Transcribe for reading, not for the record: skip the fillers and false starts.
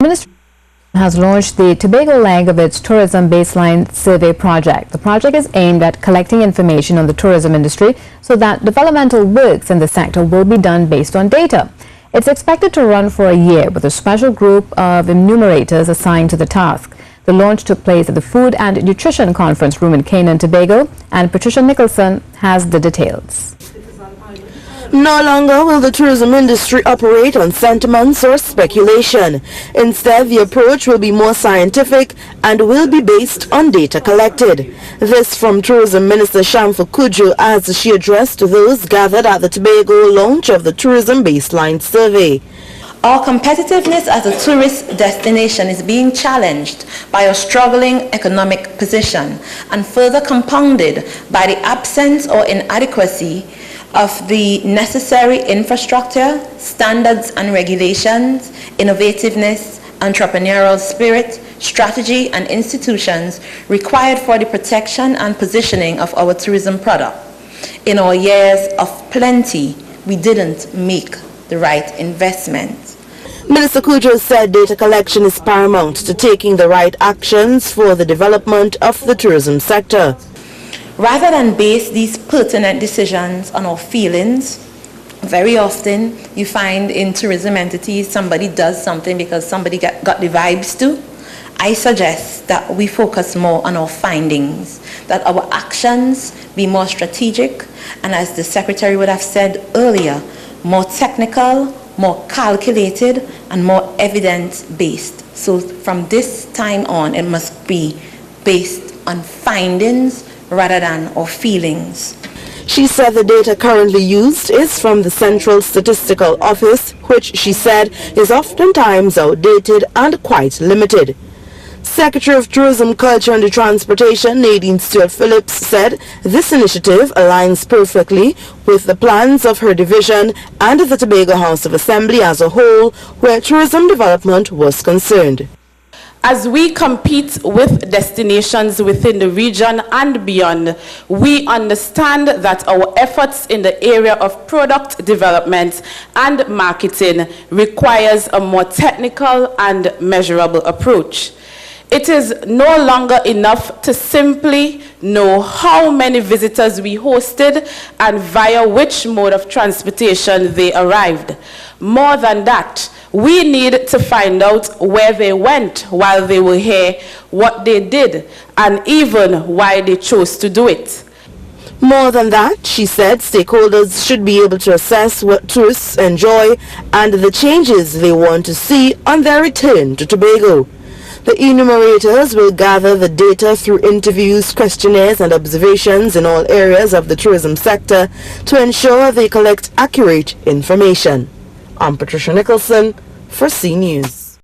ministry has launched the Tobago leg of its tourism baseline survey project. The project is aimed at collecting information on the tourism industry so that developmental works in the sector will be done based on data. It's expected to run for a year with a special group of enumerators assigned to the task. The launch took place at the Food and Nutrition Conference Room in Canaan, Tobago, and Patricia Nicholson has the details. No longer will the tourism industry operate on sentiments or speculation. Instead, the approach will be more scientific and will be based on data collected. This from Tourism Minister Shamfa Kudjo as she addressed those gathered at the Tobago launch of the Tourism Baseline Survey. Our competitiveness as a tourist destination is being challenged by a struggling economic position and further compounded by the absence or inadequacy of the necessary infrastructure, standards and regulations, innovativeness, entrepreneurial spirit, strategy and institutions required for the protection and positioning of our tourism product. In our years of plenty, we didn't make the right investment. Minister Kudjo said data collection is paramount to taking the right actions for the development of the tourism sector. Rather than base these pertinent decisions on our feelings, very often you find in tourism entities somebody does something because somebody got the vibes too. I suggest that we focus more on our findings, that our actions be more strategic, and as the Secretary would have said earlier, more technical, more calculated, and more evidence-based. So from this time on, it must be based on findings rather than our feelings. She said the data currently used is from the Central Statistical Office, which she said is oftentimes outdated and quite limited. Secretary of Tourism, Culture and Transportation Nadine Stewart-Phillips said this initiative aligns perfectly with the plans of her division and the Tobago House of Assembly as a whole, where tourism development was concerned. As we compete with destinations within the region and beyond, we understand that our efforts in the area of product development and marketing requires a more technical and measurable approach. It is no longer enough to simply know how many visitors we hosted and via which mode of transportation they arrived. More than that, we need to find out where they went while they were here, what they did, and even why they chose to do it. More than that, she said stakeholders should be able to assess what tourists enjoy and the changes they want to see on their return to Tobago. The enumerators will gather the data through interviews, questionnaires and observations in all areas of the tourism sector to ensure they collect accurate information. I'm Patricia Nicholson for C News.